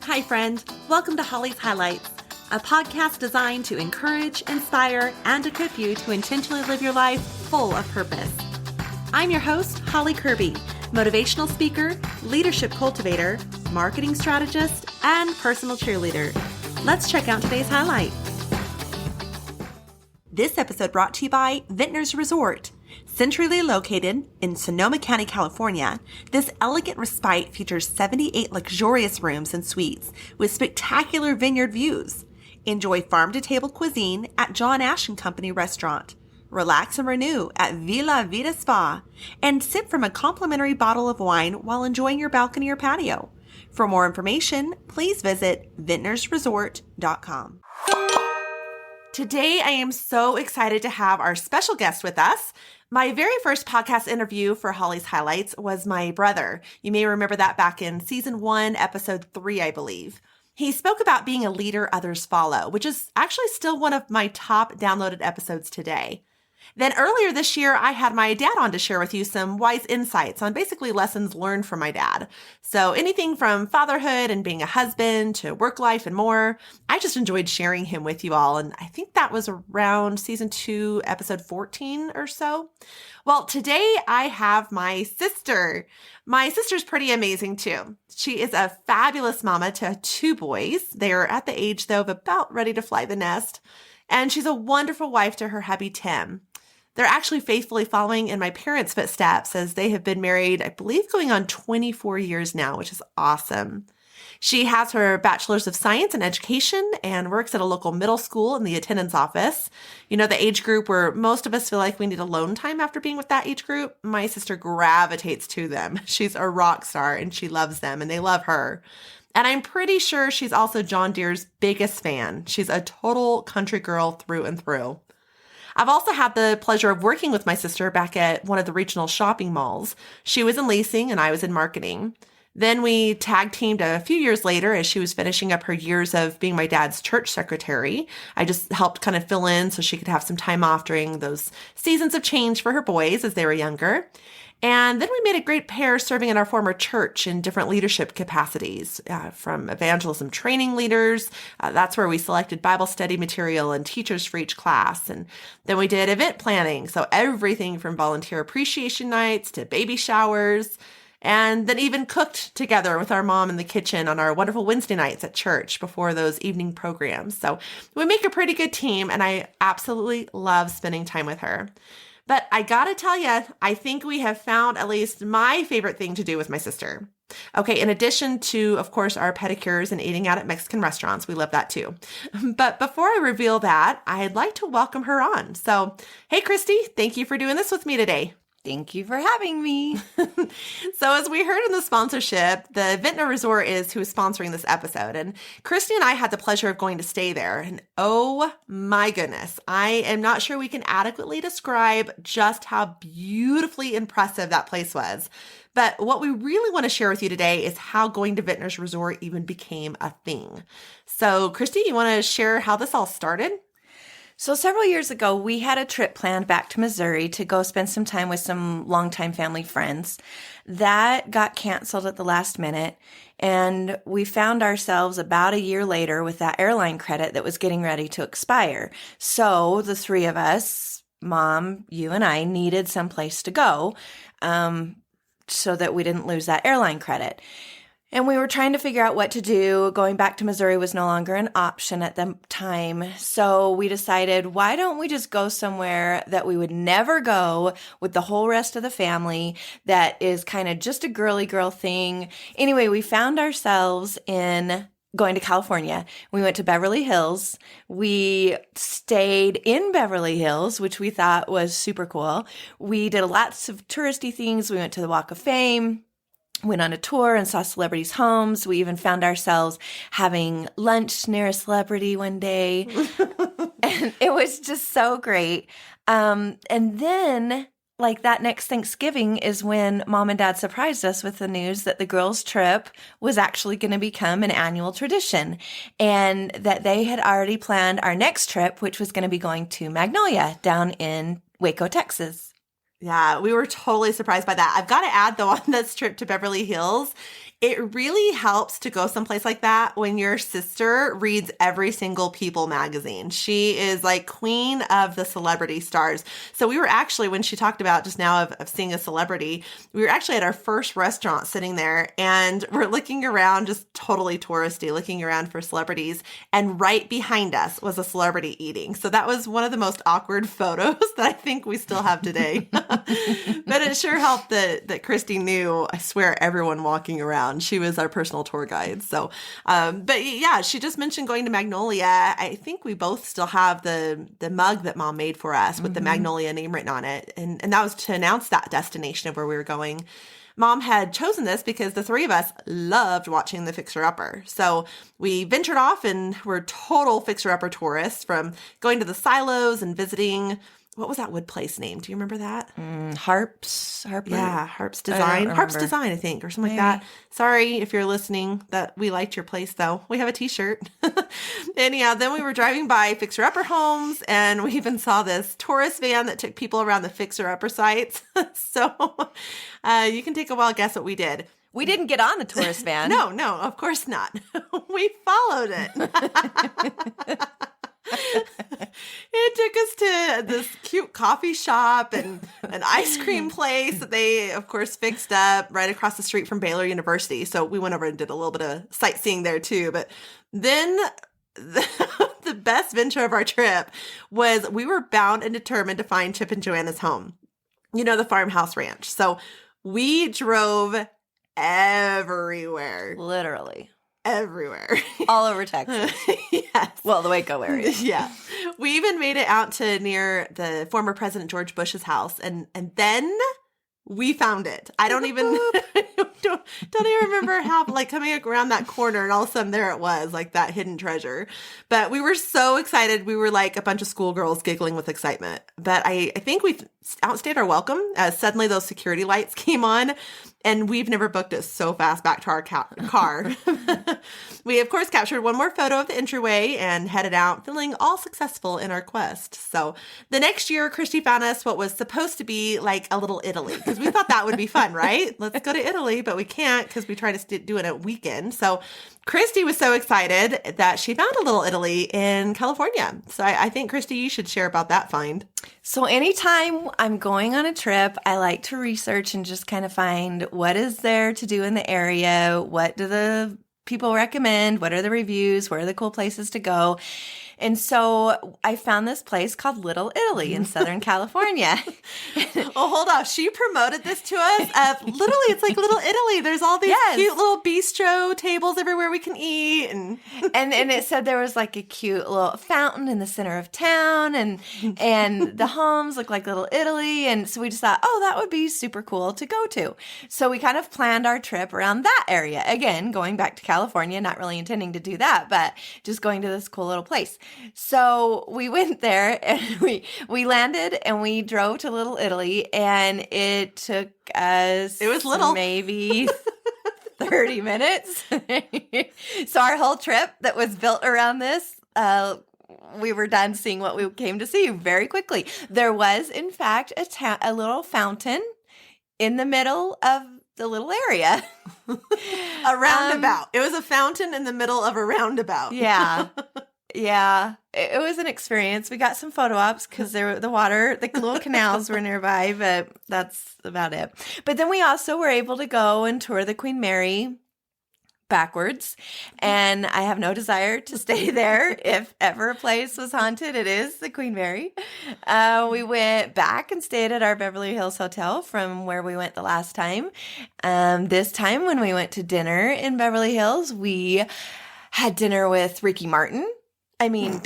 Hi, friend. Welcome to Holly's Highlights, a podcast designed to encourage, inspire, and equip you to intentionally live your life full of purpose. I'm your host, Holly Kirby, motivational speaker, leadership cultivator, marketing strategist, and personal cheerleader. Let's check out today's highlight. This episode brought to you by Vintners Resort. Centrally located in Sonoma County, California, this elegant respite features 78 luxurious rooms and suites with spectacular vineyard views. Enjoy farm-to-table cuisine at John Ash & Company Restaurant. Relax and renew at Villa Vida Spa. And sip from a complimentary bottle of wine while enjoying your balcony or patio. For more information, please visit vintnersresort.com. Today, I am so excited to have our special guest with us. My very first podcast interview for Holly's Highlights was my brother. You may remember that back in season 1, episode 3, I believe. He spoke about being a leader others follow, which is actually still one of my top downloaded episodes today. Then earlier this year, I had my dad on to share with you some wise insights on basically lessons learned from my dad. So anything from fatherhood and being a husband to work life and more, I just enjoyed sharing him with you all. And I think that was around season 2, episode 14 or so. Well, today I have my sister. My sister's pretty amazing too. She is a fabulous mama to 2 boys. They are at the age though of about ready to fly the nest. And she's a wonderful wife to her hubby, Tim. They're actually faithfully following in my parents' footsteps as they have been married, I believe, going on 24 years now, which is awesome. She has her bachelor's of science in education and works at a local middle school in the attendance office. You know, the age group where most of us feel like we need alone time after being with that age group. My sister gravitates to them. She's a rock star and she loves them and they love her. And I'm pretty sure she's also John Deere's biggest fan. She's a total country girl through and through. I've also had the pleasure of working with my sister back at one of the regional shopping malls. She was in leasing and I was in marketing. Then we tag teamed a few years later as she was finishing up her years of being my dad's church secretary. I just helped kind of fill in so she could have some time off during those seasons of change for her boys as they were younger. And then we made a great pair serving in our former church in different leadership capacities, from evangelism training leaders. That's where we selected Bible study material and teachers for each class. And then we did event planning. So everything from volunteer appreciation nights to baby showers. And then even cooked together with our mom in the kitchen on our wonderful Wednesday nights at church before those evening programs. So we make a pretty good team and I absolutely love spending time with her. But I gotta tell you, I think we have found at least my favorite thing to do with my sister. Okay, in addition to, of course, our pedicures and eating out at Mexican restaurants, we love that too. But before I reveal that, I'd like to welcome her on. So, hey, Christy, thank you for doing this with me today. Thank you for having me. So as we heard in the sponsorship, the Vintner Resort is who is sponsoring this episode. And Christy and I had the pleasure of going to stay there. And oh my goodness, I am not sure we can adequately describe just how beautifully impressive that place was. But what we really want to share with you today is how going to Vintner's Resort even became a thing. So Christy, you want to share how this all started? So several years ago, we had a trip planned back to Missouri to go spend some time with some longtime family friends. That got canceled at the last minute, and we found ourselves about a year later with that airline credit that was getting ready to expire. So the 3 of us, Mom, you, and I, needed someplace to go so that we didn't lose that airline credit. And we were trying to figure out what to do. Going back to Missouri was no longer an option at the time. So we decided, why don't we just go somewhere that we would never go with the whole rest of the family that is kind of just a girly girl thing. Anyway, we found ourselves in going to California. We went to Beverly Hills. We stayed in Beverly Hills, which we thought was super cool. We did lots of touristy things. We went to the Walk of Fame. Went on a tour and saw celebrities' homes. We even found ourselves having lunch near a celebrity one day. And it was just so great. And then, like that next Thanksgiving is when Mom and Dad surprised us with the news that the girls' trip was actually going to become an annual tradition. And that they had already planned our next trip, which was going to be going to Magnolia down in Waco, Texas. Yeah, we were totally surprised by that. I've got to add, though, on this trip to Beverly Hills, It really helps to go someplace like that when your sister reads every single People magazine. She is like queen of the celebrity stars. So we were actually, when she talked about just now of seeing a celebrity, we were actually at our first restaurant sitting there and we're looking around, just totally touristy, looking around for celebrities. And right behind us was a celebrity eating. So that was one of the most awkward photos that I think we still have today. But it sure helped that Christy knew, I swear, everyone walking around. She was our personal tour guide. So, but yeah, she just mentioned going to Magnolia. I think we both still have the mug that Mom made for us with the Magnolia name written on it. And that was to announce that destination of where we were going. Mom had chosen this because the three of us loved watching The Fixer Upper. So we ventured off and were total Fixer Upper tourists, from going to the silos and visiting. What was that wood place name? Do you remember that? Harper. Yeah, Harp's Design. Harp's Design, I think, or something like that. Sorry if you're listening that we liked your place, though. We have a t-shirt. And yeah, then we were driving by Fixer Upper homes, and we even saw this tourist van that took people around the Fixer Upper sites. So you can take a wild guess what we did. We didn't get on the tourist van. No, of course not. We followed it. It took us to this cute coffee shop and an ice cream place that they, of course, fixed up right across the street from Baylor University. So we went over and did a little bit of sightseeing there too. But then the best venture of our trip was we were bound and determined to find Chip and Joanna's home. You know, the farmhouse ranch. So we drove everywhere. Literally. Everywhere. All over Texas. Yes. Well, the Waco area. Yeah. We even made it out to near the former President George Bush's house. And then we found it. I don't even don't even remember how, like, coming around that corner and all of a sudden there it was, like that hidden treasure. But we were so excited. We were like a bunch of schoolgirls giggling with excitement. But I think we've outstayed our welcome as suddenly those security lights came on. And we've never booked it so fast back to our car. We, of course, captured one more photo of the entryway and headed out, feeling all successful in our quest. So the next year, Christy found us what was supposed to be like a little Italy, because we thought that would be fun, right? Let's go to Italy, but we can't because we try to do it at weekend. So Christy was so excited that she found a little Italy in California. So I think, Christy, you should share about that find. So anytime I'm going on a trip, I like to research and just kind of find what is there to do in the area. What do the people recommend? What are the reviews? Where are the cool places to go? And so I found this place called Little Italy in Southern California. Oh, hold on. She promoted this to us. Literally, it's like Little Italy. There's all these cute little bistro tables everywhere we can eat. And it said there was like a cute little fountain in the center of town, and the homes look like Little Italy. And so we just thought, oh, that would be super cool to go to. So we kind of planned our trip around that area. Again, going back to California, not really intending to do that, but just going to this cool little place. So we went there and we landed and we drove to Little Italy, and it took us, it was little, maybe 30 minutes. So our whole trip that was built around this, we were done seeing what we came to see very quickly. There was, in fact, a little fountain in the middle of the little area. A roundabout. It was a fountain in the middle of a roundabout. Yeah. Yeah, it was an experience. We got some photo ops because the little canals were nearby, but that's about it. But then we also were able to go and tour the Queen Mary backwards, and I have no desire to stay there. If ever a place was haunted, it is the Queen Mary. We went back and stayed at our Beverly Hills hotel from where we went the last time. This time when we went to dinner in Beverly Hills, we had dinner with Ricky Martin. I mean,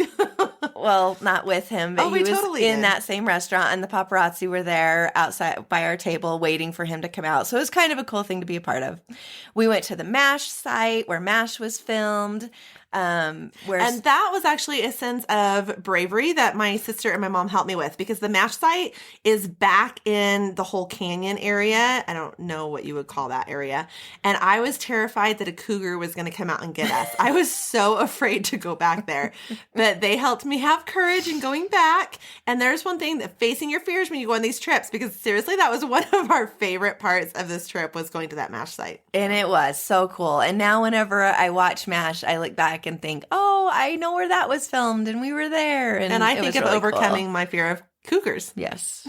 well, not with him, but he was totally in that same restaurant, and the paparazzi were there outside by our table waiting for him to come out. So it was kind of a cool thing to be a part of. We went to the MASH site where MASH was filmed. And that was actually a sense of bravery that my sister and my mom helped me with, because the MASH site is back in the whole canyon area. I don't know what you would call that area. And I was terrified that a cougar was going to come out and get us. I was so afraid to go back there. But they helped me have courage in going back. And there's one thing, that facing your fears when you go on these trips, because seriously, that was one of our favorite parts of this trip, was going to that MASH site. And it was so cool. And now whenever I watch MASH, I look back and think, oh, I know where that was filmed and we were there. And I think of really overcoming my fear of cougars. Yes.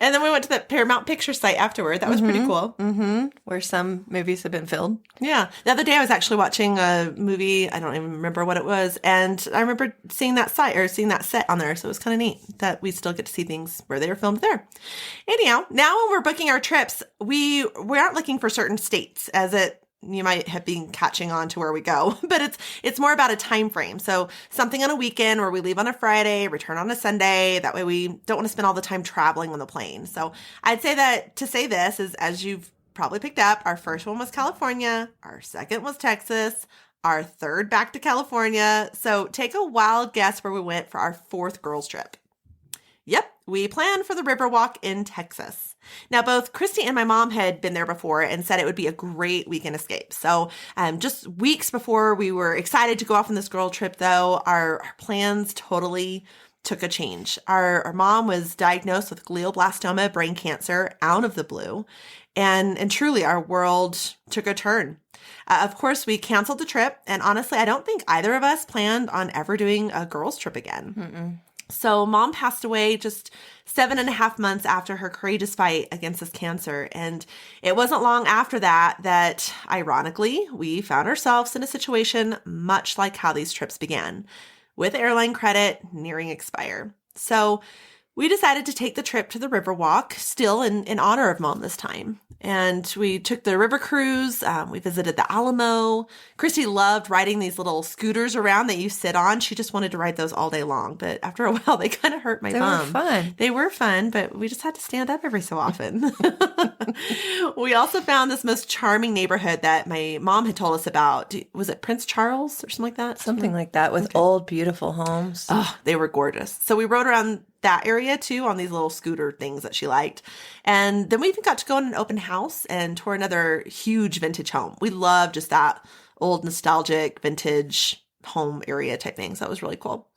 And then we went to the Paramount Picture site afterward. That was pretty cool. Mm-hmm. Where some movies have been filmed. Yeah. The other day I was actually watching a movie. I don't even remember what it was. And I remember seeing that site, or seeing that set on there. So it was kind of neat that we still get to see things where they were filmed there. Anyhow, now when we're booking our trips, we aren't looking for certain states, as you might have been catching on to where we go, but it's more about a time frame. So something on a weekend where we leave on a Friday, return on a Sunday. That way we don't want to spend all the time traveling on the plane. So I'd say that to say this is, as you've probably picked up, our first one was California. Our second was Texas. Our third back to California. So take a wild guess where we went for our fourth girls trip. Yep, we planned for the Riverwalk in Texas. Now, both Christy and my mom had been there before and said it would be a great weekend escape. So just weeks before we were excited to go off on this girl trip, though, our plans totally took a change. Our mom was diagnosed with glioblastoma, brain cancer, out of the blue. And truly, our world took a turn. Of course, we canceled the trip. And honestly, I don't think either of us planned on ever doing a girls trip again. Mm-mm. So mom passed away just 7.5 months after her courageous fight against this cancer. And it wasn't long after that, ironically, we found ourselves in a situation much like how these trips began, with airline credit nearing expire. So we decided to take the trip to the Riverwalk, still in honor of mom this time. And we took the river cruise. We visited the Alamo. Christy loved riding these little scooters around that you sit on. She just wanted to ride those all day long. But after a while, they kind of hurt my bum. They were fun. They were fun, but we just had to stand up every so often. We also found this most charming neighborhood that my mom had told us about. Was it Prince Charles or something like that? Something like that, with old, beautiful homes. Oh, they were gorgeous. So we rode around that area too on these little scooter things that she liked. And then we even got to go on an open house and tour another huge vintage home. We love just that old nostalgic vintage home area type thing. So that was really cool.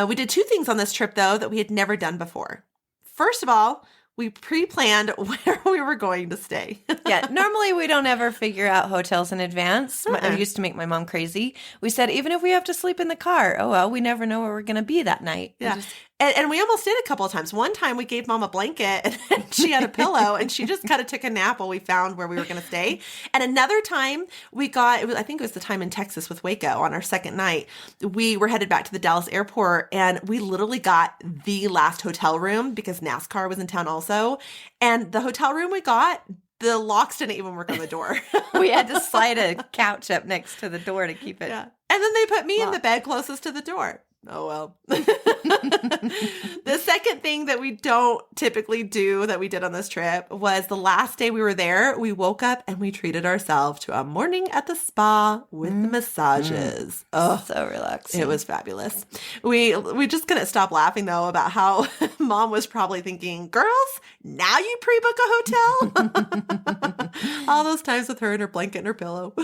We did two things on this trip though that we had never done before. First of all, we pre-planned where we were going to stay. Yeah, normally we don't ever figure out hotels in advance. It used to make my mom crazy. We said, even if we have to sleep in the car, oh well, we never know where we're going to be that night. Yeah. And we almost did a couple of times. One time we gave mom a blanket and she had a pillow and she just kind of took a nap while we found where we were going to stay. And another time I think it was the time in Texas with Waco on our second night. We were headed back to the Dallas airport and we literally got the last hotel room because NASCAR was in town also. And the hotel room we got, the locks didn't even work on the door. We had to slide a couch up next to the door to keep it. Yeah. And then they put me in the bed closest to the door. Oh, well. The second thing that we don't typically do that we did on this trip was the last day we were there, we woke up and we treated ourselves to a morning at the spa with the massages. Oh, so relaxing. It was fabulous. We just couldn't stop laughing, though, about how mom was probably thinking, girls, now you pre-book a hotel? All those times with her and her blanket and her pillow.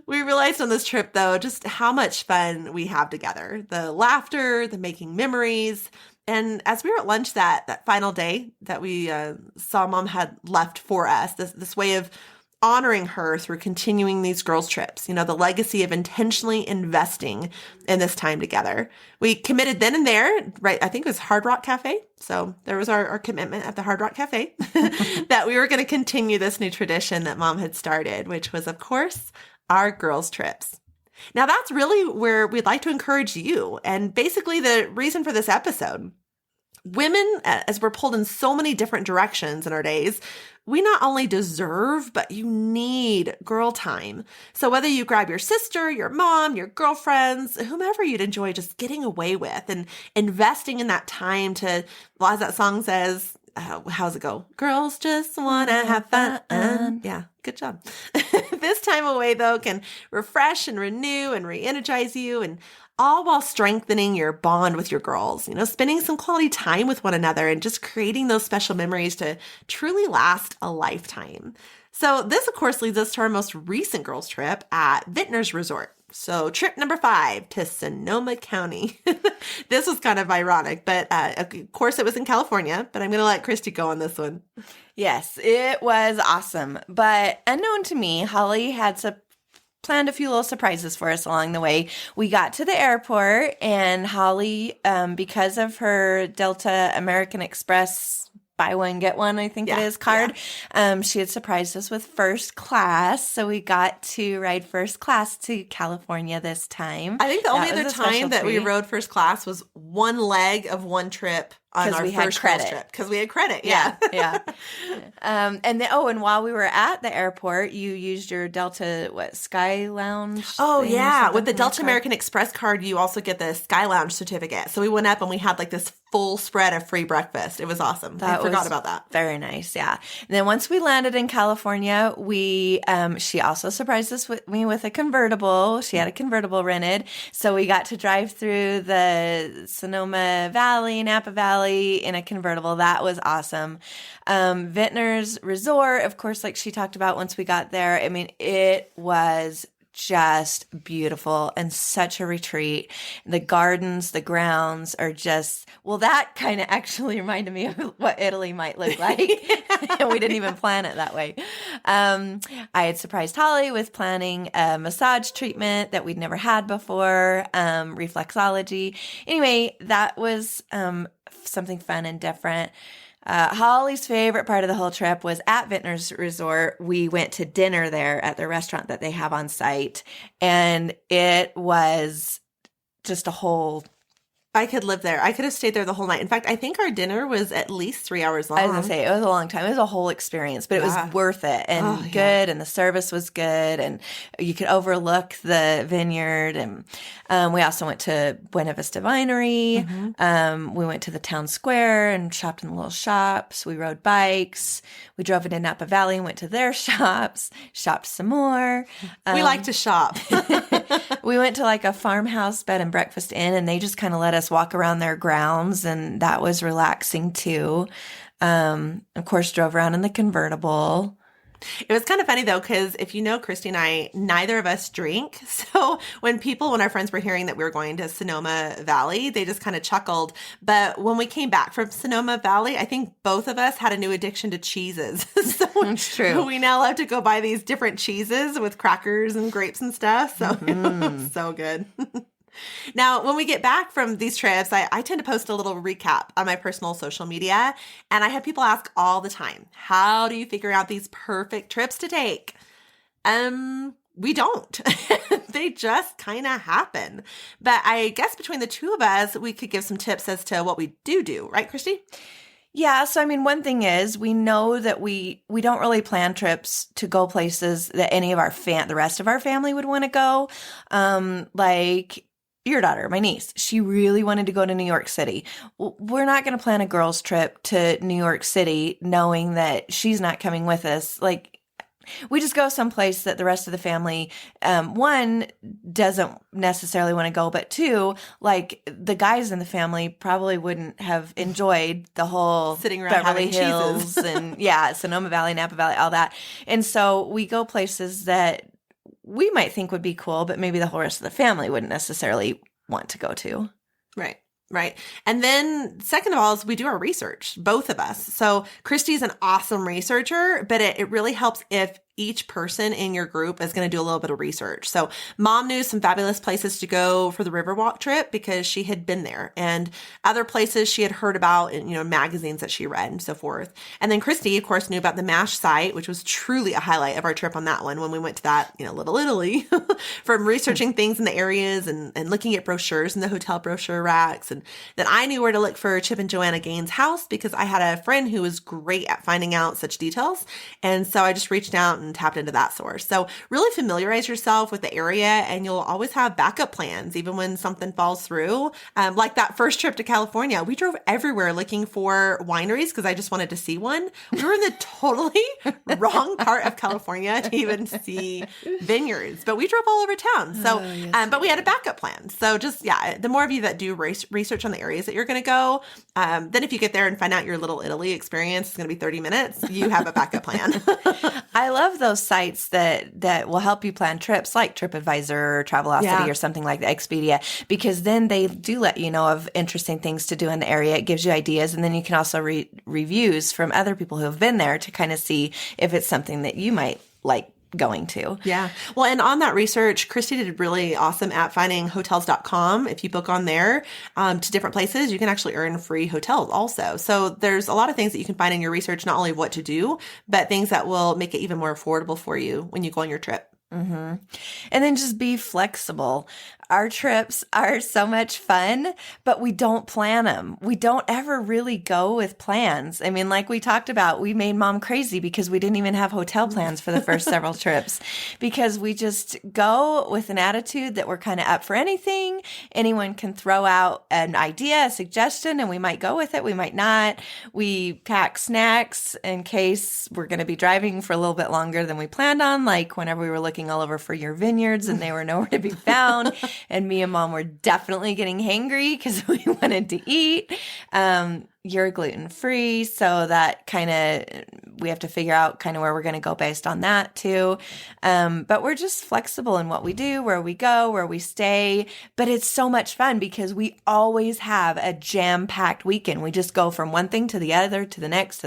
We realized on this trip, though, just how much fun we have together. The laughter, the making memories. And as we were at lunch that final day that we saw mom had left for us, this way of honoring her through continuing these girls' trips, the legacy of intentionally investing in this time together. We committed then and there, right? I think it was Hard Rock Cafe. So there was our commitment at the Hard Rock Cafe that we were going to continue this new tradition that mom had started, which was, of course, our girls' trips. Now, that's really where we'd like to encourage you. And basically the reason for this episode, women, as we're pulled in so many different directions in our days, we not only deserve, but you need girl time. So whether you grab your sister, your mom, your girlfriends, whomever you'd enjoy just getting away with and investing in that time to, well, as that song says, how's it go? Girls just want to have fun. Yeah, good job. This time away, though, can refresh and renew and re-energize you, and all while strengthening your bond with your girls, spending some quality time with one another and just creating those special memories to truly last a lifetime. So this, of course, leads us to our most recent girls trip at Vintners Resort. So trip number 5 to Sonoma County. This was kind of ironic, but of course it was in California, but I'm going to let Christy go on this one. Yes, it was awesome. But unknown to me, Holly had planned a few little surprises for us along the way. We got to the airport, and Holly, because of her Delta American Express buy one, get one, I think it is, card. Yeah. She had surprised us with first class. So we got to ride first class to California this time. I think the only other time that we rode first class was one leg of one trip on our first girls trip. Because we had credit. Yeah. And while we were at the airport, you used your Delta, Sky Lounge? Oh, yeah. With the Delta American Express card, you also get the Sky Lounge certificate. So we went up and we had like this full spread of free breakfast. It was awesome. I forgot about that. Very nice. Yeah. And then once we landed in California, she also surprised us with a convertible. She had a convertible rented. So we got to drive through the Sonoma Valley, Napa Valley in a convertible. That was awesome. Vintners Resort, of course, like she talked about once we got there. I mean, it was just beautiful and such a retreat. The gardens, the grounds are just, that kind of actually reminded me of what Italy might look like. And we didn't even plan it that way. I had surprised Holly with planning a massage treatment that we'd never had before, reflexology. Anyway, that was something fun and different. Holly's favorite part of the whole trip was at Vintners Resort. We went to dinner there at the restaurant that they have on site, and it was just a whole... I could live there. I could have stayed there the whole night. In fact, I think our dinner was at least 3 hours long. I was going to say, it was a long time. It was a whole experience, but it was worth it and good, and the service was good, and you could overlook the vineyard. And we also went to Buena Vista Winery. Mm-hmm. We went to the town square and shopped in the little shops. We rode bikes. We drove into Napa Valley and went to their shops, shopped some more. We like to shop. We went to like a farmhouse bed and breakfast inn, and they just kind of let us walk around their grounds, and that was relaxing too. Of course, drove around in the convertible. It was kind of funny though, because if you know Christy and I, neither of us drink. So when our friends were hearing that we were going to Sonoma Valley, they just kind of chuckled. But when we came back from Sonoma Valley, I think both of us had a new addiction to cheeses. So that's true. We now love to go buy these different cheeses with crackers and grapes and stuff. So It was so good. Now, when we get back from these trips, I tend to post a little recap on my personal social media, and I have people ask all the time, how do you figure out these perfect trips to take? We don't. They just kind of happen. But I guess between the two of us, we could give some tips as to what we do. Right, Christy? Yeah. So, I mean, one thing is we know that we don't really plan trips to go places that any of the rest of our family would want to go. Like your daughter, my niece, she really wanted to go to New York City. We're not going to plan a girls' trip to New York City knowing that she's not coming with us. Like, we just go someplace that the rest of the family, one, doesn't necessarily want to go, but two, like the guys in the family probably wouldn't have enjoyed the whole sitting around Beverly Hills and Sonoma Valley, Napa Valley, all that. And so we go places that we might think would be cool, but maybe the whole rest of the family wouldn't necessarily want to go to. Right. And then second of all is we do our research, both of us. So Christy's an awesome researcher, but it really helps if each person in your group is going to do a little bit of research. So Mom knew some fabulous places to go for the Riverwalk trip because she had been there, and other places she had heard about in, magazines that she read and so forth. And then Christy, of course, knew about the MASH site, which was truly a highlight of our trip on that one when we went to that, Little Italy, from researching things in the areas and looking at brochures in the hotel brochure racks. And then I knew where to look for Chip and Joanna Gaines' house because I had a friend who was great at finding out such details. And so I just reached out and tapped into that source. So really familiarize yourself with the area, and you'll always have backup plans, even when something falls through. Like that first trip to California, we drove everywhere looking for wineries because I just wanted to see one. We were in the totally wrong part of California to even see vineyards, but we drove all over town. So, but we had a backup plan. So just, the more of you that do research on the areas that you're going to go, then if you get there and find out your Little Italy experience is going to be 30 minutes, you have a backup plan. I love those sites that will help you plan trips like TripAdvisor or Travelocity or something like that, Expedia, because then they do let you know of interesting things to do in the area. It gives you ideas, and then you can also read reviews from other people who have been there to kind of see if it's something that you might like going to. Yeah. Well, and on that research, Christy did really awesome at finding hotels.com. If you book on there to different places, you can actually earn free hotels also. So there's a lot of things that you can find in your research, not only what to do, but things that will make it even more affordable for you when you go on your trip. Mm-hmm. And then just be flexible. Our trips are so much fun, but we don't plan them. We don't ever really go with plans. I mean, like we talked about, we made mom crazy because we didn't even have hotel plans for the first several trips, because we just go with an attitude that we're kind of up for anything. Anyone can throw out an idea, a suggestion, and we might go with it. We might not. We pack snacks in case we're going to be driving for a little bit longer than we planned on, like whenever we were looking all over for your vineyards and they were nowhere to be found. And me and mom were definitely getting hangry because we wanted to eat. You're gluten-free, so that kind of, we have to figure out kind of where we're going to go based on that too. But we're just flexible in what we do, where we go, where we stay. But it's so much fun because we always have a jam-packed weekend. We just go from one thing to the other, to the next,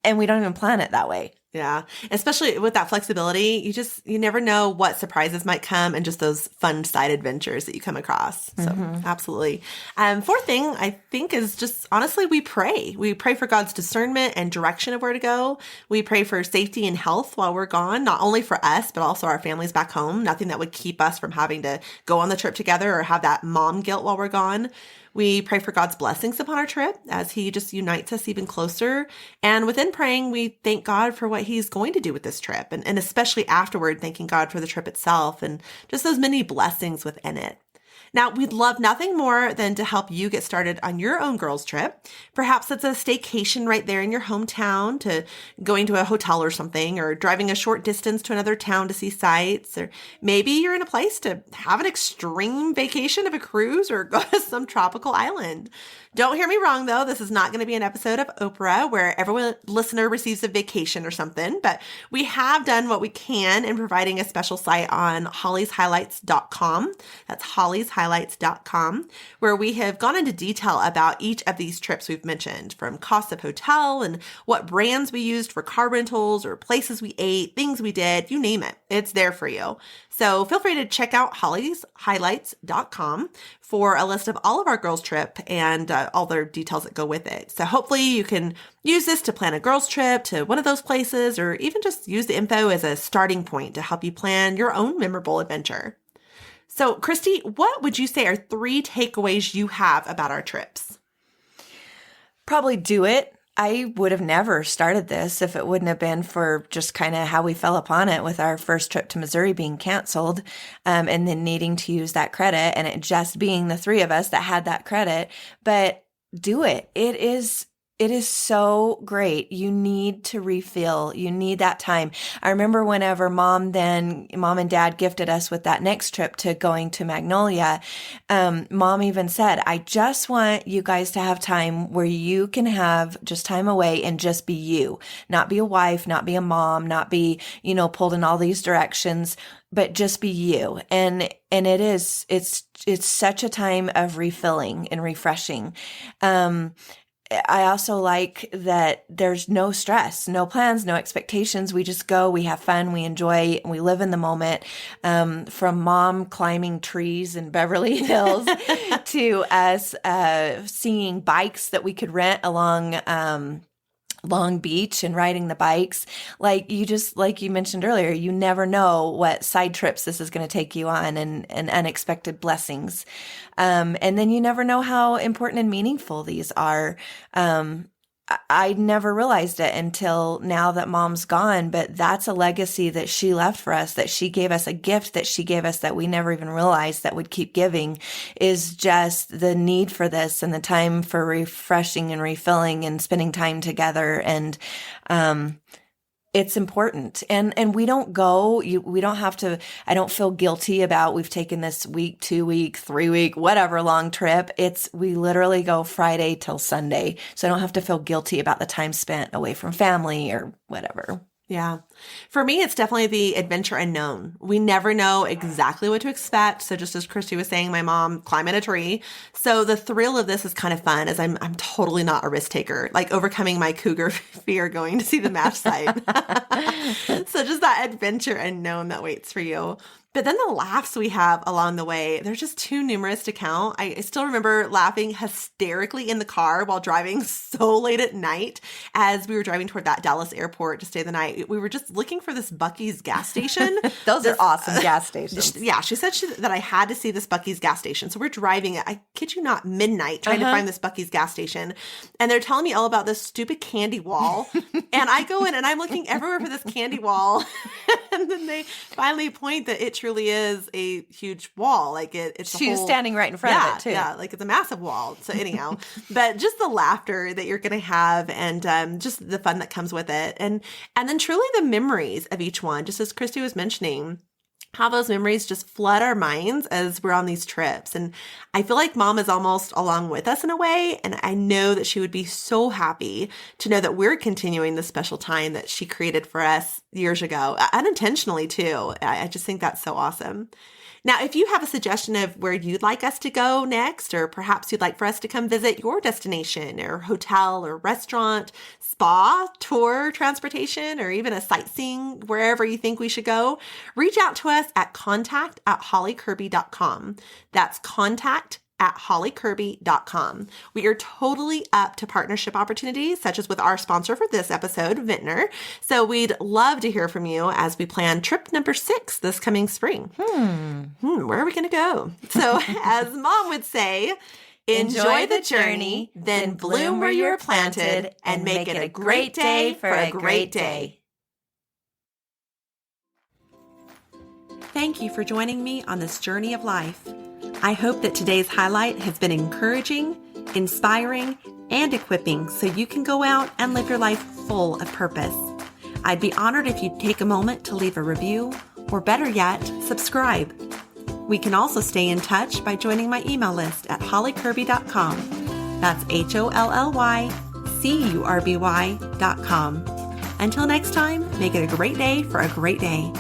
and we don't even plan it that way. Yeah. Especially with that flexibility, you never know what surprises might come and just those fun side adventures that you come across. So absolutely. Fourth thing I think is just honestly, we pray. We pray for God's discernment and direction of where to go. We pray for safety and health while we're gone, not only for us, but also our families back home. Nothing that would keep us from having to go on the trip together or have that mom guilt while we're gone. We pray for God's blessings upon our trip as he just unites us even closer. And within praying, we thank God for what he's going to do with this trip, and especially afterward, thanking God for the trip itself and just those many blessings within it. Now, we'd love nothing more than to help you get started on your own girls' trip. Perhaps it's a staycation right there in your hometown, to going to a hotel or something, or driving a short distance to another town to see sights, or maybe you're in a place to have an extreme vacation of a cruise or go to some tropical island. Don't hear me wrong, though. This is not going to be an episode of Oprah where every listener receives a vacation or something, but we have done what we can in providing a special site on hollyshighlights.com. That's hollyshighlights.com, where we have gone into detail about each of these trips we've mentioned, from cost of hotel and what brands we used for car rentals or places we ate, things we did, you name it. It's there for you. So feel free to check out hollyshighlights.com for a list of all of our girls' trip and all the details that go with it. So hopefully you can use this to plan a girls' trip to one of those places, or even just use the info as a starting point to help you plan your own memorable adventure. So Christy, what would you say are 3 takeaways you have about our trips? Probably do it. I would have never started this if it wouldn't have been for just kind of how we fell upon it with our first trip to Missouri being canceled, and then needing to use that credit, and it just being the 3 of us that had that credit. But do it. It is so great. You need to refill. You need that time. I remember whenever mom and dad gifted us with that next trip to going to Magnolia, mom even said, I just want you guys to have time where you can have just time away and just be you, not be a wife, not be a mom, not be, pulled in all these directions, but just be you. And it's such a time of refilling and refreshing. I also like that there's no stress, no plans, no expectations. We just go, we have fun, we enjoy, and we live in the moment. From mom climbing trees in Beverly Hills to us seeing bikes that we could rent along Long Beach and riding the bikes. Like you mentioned earlier, you never know what side trips this is going to take you on, and unexpected blessings. And then you never know how important and meaningful these are. I never realized it until now that Mom's gone, but that's a legacy that she left for us, that she gave us, a gift that she gave us that we never even realized that would keep giving, is just the need for this and the time for refreshing and refilling and spending time together. And, it's important. And we don't go, we don't have to, I don't feel guilty about we've taken this week, 2 week, 3 week, whatever long trip. We literally go Friday till Sunday. So I don't have to feel guilty about the time spent away from family or whatever. Yeah. For me, it's definitely the adventure unknown. We never know exactly what to expect. So just as Christy was saying, my mom climbed a tree. So the thrill of this is kind of fun, as I'm totally not a risk taker, like overcoming my cougar fear going to see the match site. So just that adventure unknown that waits for you. But then the laughs we have along the way, they're just too numerous to count. I still remember laughing hysterically in the car while driving so late at night as we were driving toward that Dallas airport to stay the night. We were just looking for this Buc-ee's gas station. Those are awesome gas stations. Yeah, she said that I had to see this Buc-ee's gas station. So we're driving at, I kid you not, midnight trying to find this Buc-ee's gas station. And they're telling me all about this stupid candy wall. And I go in and I'm looking everywhere for this candy wall. And then they finally point that it truly is a huge wall. Like it's she was standing right in front of it too. Yeah, like it's a massive wall. So anyhow, but just the laughter that you're going to have and just the fun that comes with it. And then truly the memories of each one, just as Christy was mentioning, how those memories just flood our minds as we're on these trips. And I feel like Mom is almost along with us in a way. And I know that she would be so happy to know that we're continuing the special time that she created for us years ago, unintentionally too. I just think that's so awesome. Now, if you have a suggestion of where you'd like us to go next, or perhaps you'd like for us to come visit your destination or hotel or restaurant, spa, tour, transportation, or even a sightseeing, wherever you think we should go, reach out to us at contact@hollykirby.com. That's contact@hollykirby.com. We are totally up to partnership opportunities, such as with our sponsor for this episode, Vintner. So we'd love to hear from you as we plan trip number 6 this coming spring. Where are we going to go? So as Mom would say, enjoy the journey, then bloom where you're planted, and make it a great day for a great day. Thank you for joining me on this journey of life. I hope that today's highlight has been encouraging, inspiring, and equipping so you can go out and live your life full of purpose. I'd be honored if you'd take a moment to leave a review, or better yet, subscribe. We can also stay in touch by joining my email list at hollykirby.com. That's HOLLYCURBY.com. Until next time, make it a great day for a great day.